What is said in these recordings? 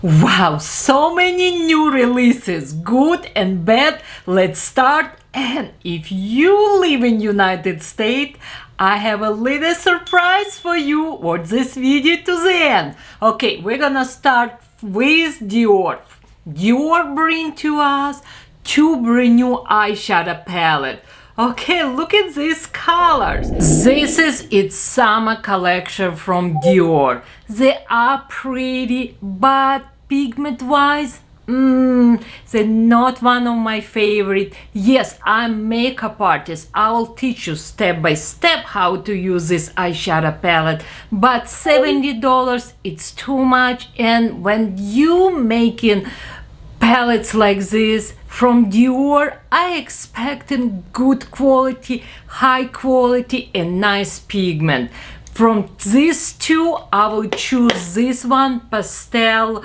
Wow, so many new releases, good and bad. Let's start. And if you live in United States, I have a little surprise for you. Watch this video to the end. Okay, we're gonna start with Dior. Dior bring to us two brand new eyeshadow palette. Okay, look at these colors. This is its summer collection from Dior. They are pretty, but pigment-wise, they're not one of my favorite. Yes, I'm makeup artist. I will teach you step by step how to use this eyeshadow palette. But $70, it's too much. And when you making palettes like this from Dior, I expecting good quality, high quality and nice pigment. From these two, I will choose this one, pastel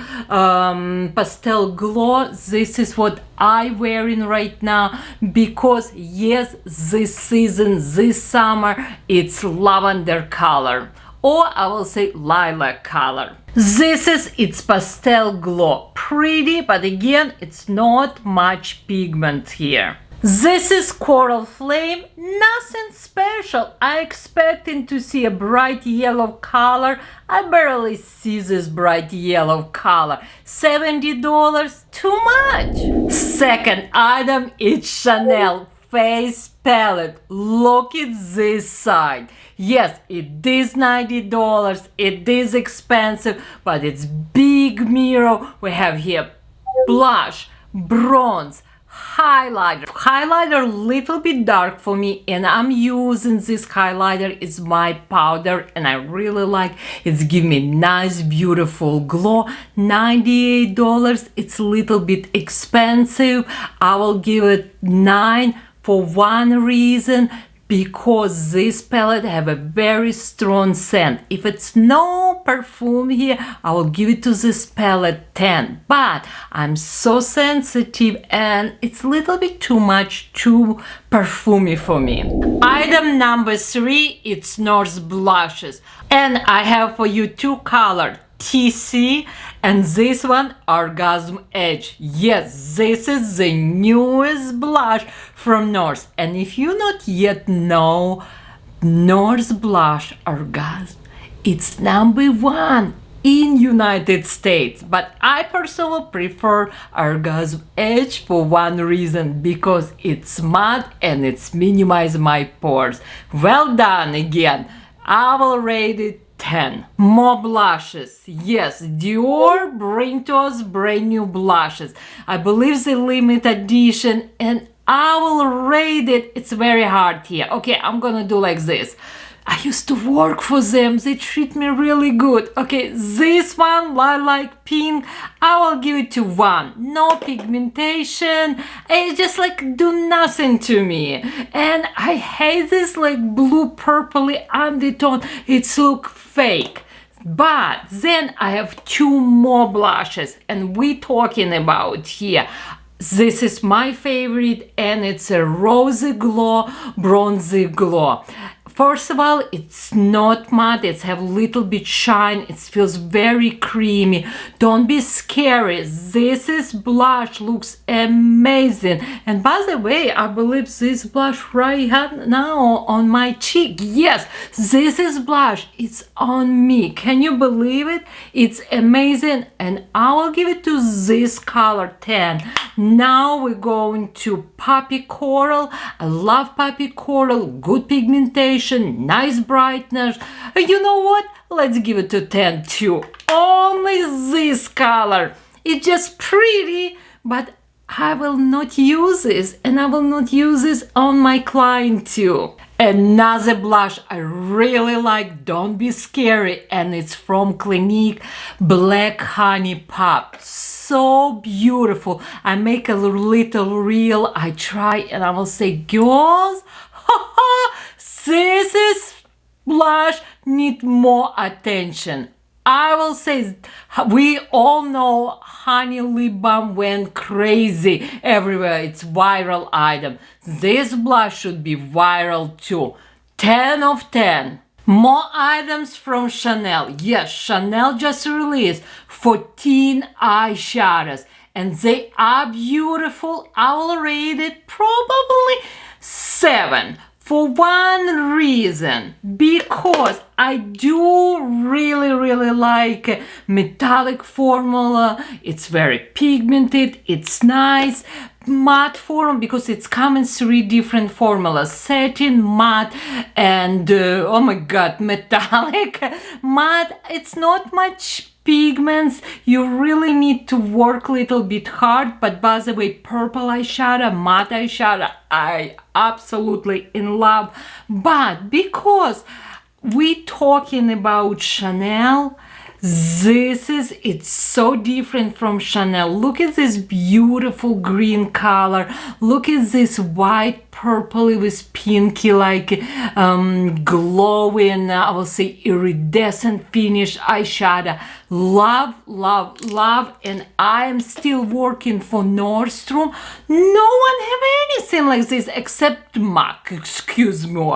glow. This is what I'm wearing right now because yes, this season, this summer, it's lavender color, or I will say lilac color. This is its pastel glow. Pretty, but again, it's not much pigment here. This is Coral Flame, nothing special. I expecting to see a bright yellow color. I barely see this bright yellow color. $70, too much. Second item is Chanel face palette. Look at this side. Yes, it is $90. It is expensive, but it's big mirror. We have here blush, bronze, highlighter little bit dark for me, and I'm using this highlighter. It's my powder and I really like it's giving me nice beautiful glow. $98. It's a little bit expensive. I will give it 9 for one reason, because this palette have a very strong scent. If it's no perfume here, I will give it to this palette 10. But I'm so sensitive and it's a little bit too much, too perfumey for me. Item number 3, it's NARS blushes. And I have for you two colors, TC and this one, Orgasm Edge. Yes, this is the newest blush from NARS. And if you not yet know NARS blush Orgasm, it's #1 in United States. But I personally prefer Orgasm Edge for one reason, because it's matte and it's minimize my pores. Well done again. I will rate it 10. More blushes. Yes, Dior bring to us brand new blushes. I believe the limited edition, and I will rate it. It's very hard here. Okay, I'm gonna do like this. I used to work for them. They treat me really good. Okay, this one, lilac pink, I will give it to 1. No pigmentation. It just like do nothing to me. And I hate this like blue purpley undertone. It's look fake. But then I have 2 more blushes, and we talking about here. This is my favorite, and it's a rosy glow, bronzy glow. First of all, it's not matte, it's have little bit shine, it feels very creamy. Don't be scary. This is blush, looks amazing. And by the way, I believe this blush right now on my cheek. Yes, this is blush, it's on me. Can you believe it? It's amazing, and I will give it to this color 10. Now we're going to Poppy Coral. I love Poppy Coral, good pigmentation, nice brightness. You know what? Let's give it to 10 too. Only this color. It's just pretty, but I will not use this, and I will not use this on my client too. Another blush I really like, don't be scary, and it's from Clinique Black Honey Pop. So beautiful. I make a little reel, I try, and I will say, girls, this is blush need more attention. I will say, we all know Honey Lip Balm went crazy everywhere. It's viral item. This blush should be viral too. 10 of 10. More items from Chanel. Yes, Chanel just released 14 eyeshadows and they are beautiful. I will rate it probably 7 for one reason, because I do really like metallic formula. It's very pigmented, it's nice. Matte form, because it's come in 3 different formulas: satin, matte, and oh my god, metallic. Matte, it's not much pigments, you really need to work a little bit hard. But by the way, purple eyeshadow, matte eyeshadow, I absolutely in love. But because we talking about Chanel, it's so different from Chanel. Look at this beautiful green color. Look at this white purpley with pinky, like glowing, I will say iridescent finish eyeshadow. Love, and I am still working for Nordstrom. No one have anything like this except MAC, excuse me.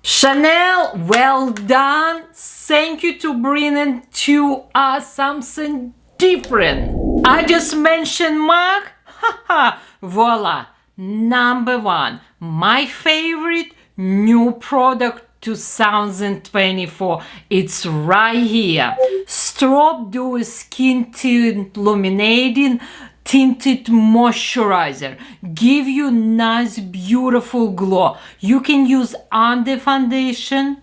Chanel, well done. Thank you to bringing to us something different. I just mentioned MAC. Haha, voila. Number 1, my favorite new product 2024. It's right here. Strobe Dewy Skin Tint Illuminating Tinted Moisturizer. Give you nice, beautiful glow. You can use under foundation.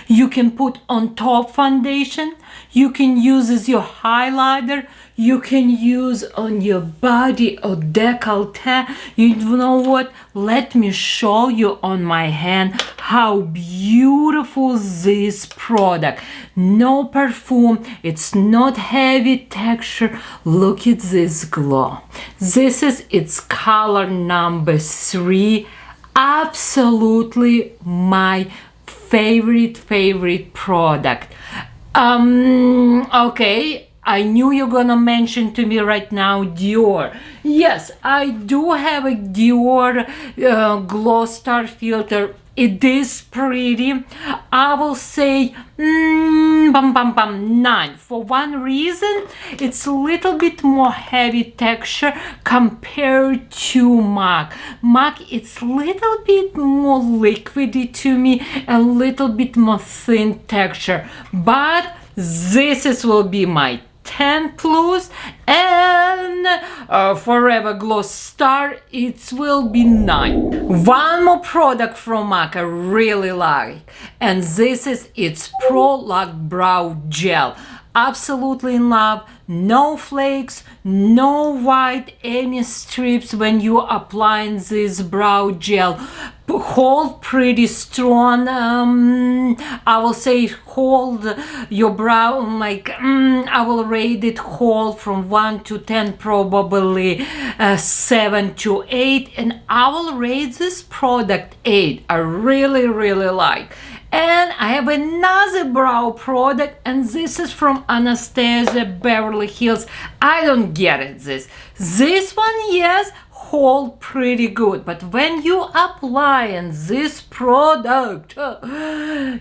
You can put on top foundation. You can use as your highlighter. You can use on your body or décolleté. You know what? Let me show you on my hand how beautiful this product. No perfume. It's not heavy texture. Look at this glow. This is its color number 3. Absolutely my favorite product. Okay, I knew you're gonna mention to me right now Dior. Yes, I do have a Dior Glow Star filter. It is pretty. I will say 9 for one reason. It's a little bit more heavy texture compared to MAC. MAC, it's a little bit more liquidy to me, a little bit more thin texture. But this will be my 10 plus, and Forever Glow Star, it will be 9. One more product from MAC I really like, and this is its Pro Lock Brow Gel. Absolutely in love. No flakes, no white, any strips when you applying this brow gel. Hold pretty strong. I will say hold your brow like I will rate it hold from 1 to 10, probably 7 to 8, and I will rate this product 8. I really like. And I have another brow product, and this is from Anastasia Beverly Hills. I don't get it, this one, yes, hold pretty good, but when you apply this product,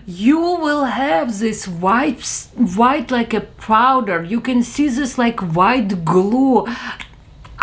you will have this white like a powder. You can see this like white glue.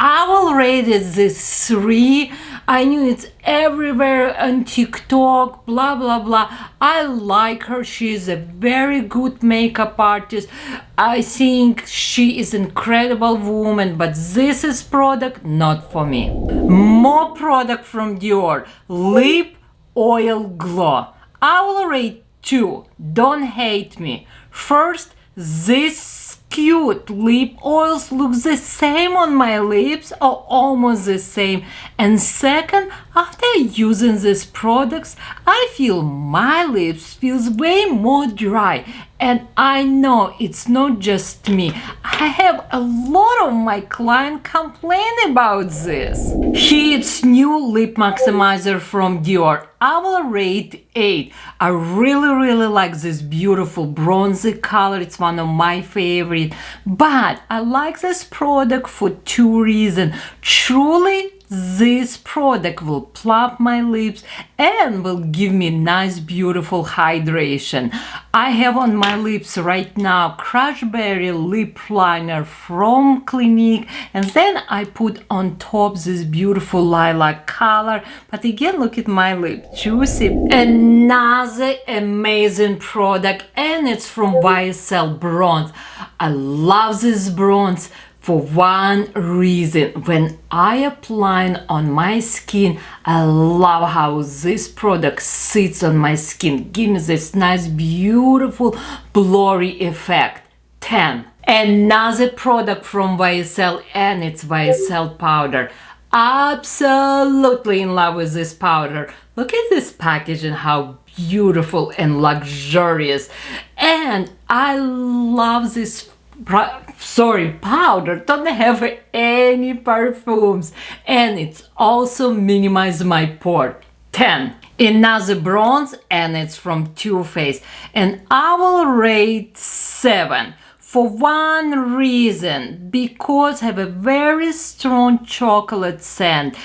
I will rate it this 3. I knew it's everywhere on TikTok, blah. I like her. She is a very good makeup artist. I think she is an incredible woman, but this is product not for me. More product from Dior. Lip Oil Glow. I will rate 2. Don't hate me. First, this cute lip oils look the same on my lips, or almost the same. And second, after using these products, I feel my lips feels way more dry. And I know it's not just me. I have a lot of my clients complain about this. Here's new lip maximizer from Dior. I will rate 8. I really like this beautiful bronzy color. It's one of my favorite. But I like this product for 2 reasons. Truly this product will plump my lips and will give me nice, beautiful hydration. I have on my lips right now Crush Berry lip liner from Clinique, and then I put on top this beautiful lilac color. But again, look at my lip, juicy. Another amazing product, and it's from YSL Bronze. I love this bronze for one reason. When I apply it on my skin, I love how this product sits on my skin. Give me this nice, beautiful, blurry effect. 10. Another product from YSL, and it's YSL powder. Absolutely in love with this powder. Look at this packaging, how beautiful and luxurious. And I love this powder. Don't have any perfumes, and it's also minimize my pore. 10. Another bronze, and it's from Too Faced, and I will rate 7 for one reason, because have a very strong chocolate scent.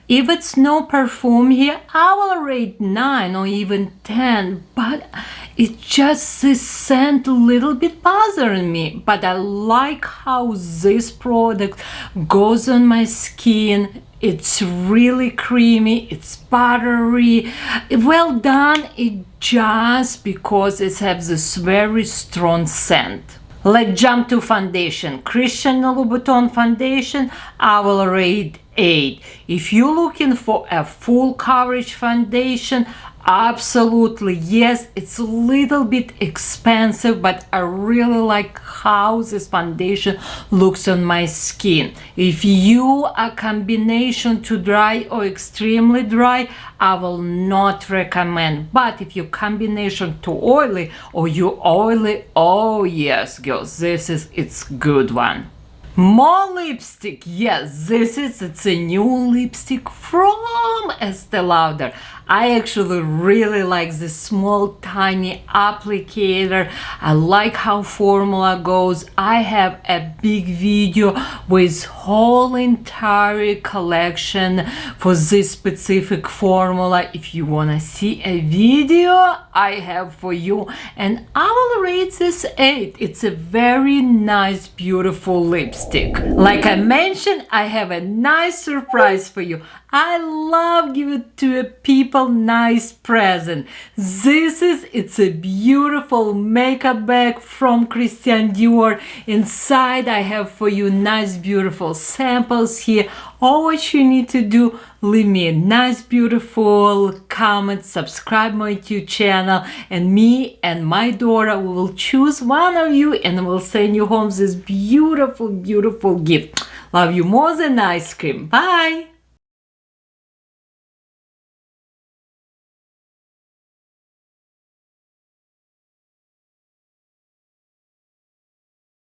If it's no perfume here, I will rate 9 or even 10, but it's just this scent a little bit bothering me. But I like how this product goes on my skin. It's really creamy, it's buttery, well done. It just because it has this very strong scent. Let's jump to foundation. Christian Louboutin foundation, I will rate 8. If you're looking for a full coverage foundation, absolutely yes, it's a little bit expensive, but I really like how this foundation looks on my skin. If you are combination too dry or extremely dry, I will not recommend. But if you combination too oily or you oily, oh yes girls, it's good one. More lipstick. Yes, it's a new lipstick from Estee Lauder. I actually really like this small tiny applicator. I like how formula goes. I have a big video with whole entire collection for this specific formula. If you wanna see a video, I have for you, and I will rate this 8. It's a very nice, beautiful lipstick. Like I mentioned, I have a nice surprise for you. I love giving to people nice present. It's a beautiful makeup bag from Christian Dior. Inside I have for you nice beautiful samples here. All what you need to do, leave me a nice beautiful comment, subscribe my YouTube channel, and me and my daughter will choose one of you and will send you home this beautiful gift. Love you more than ice cream. Bye.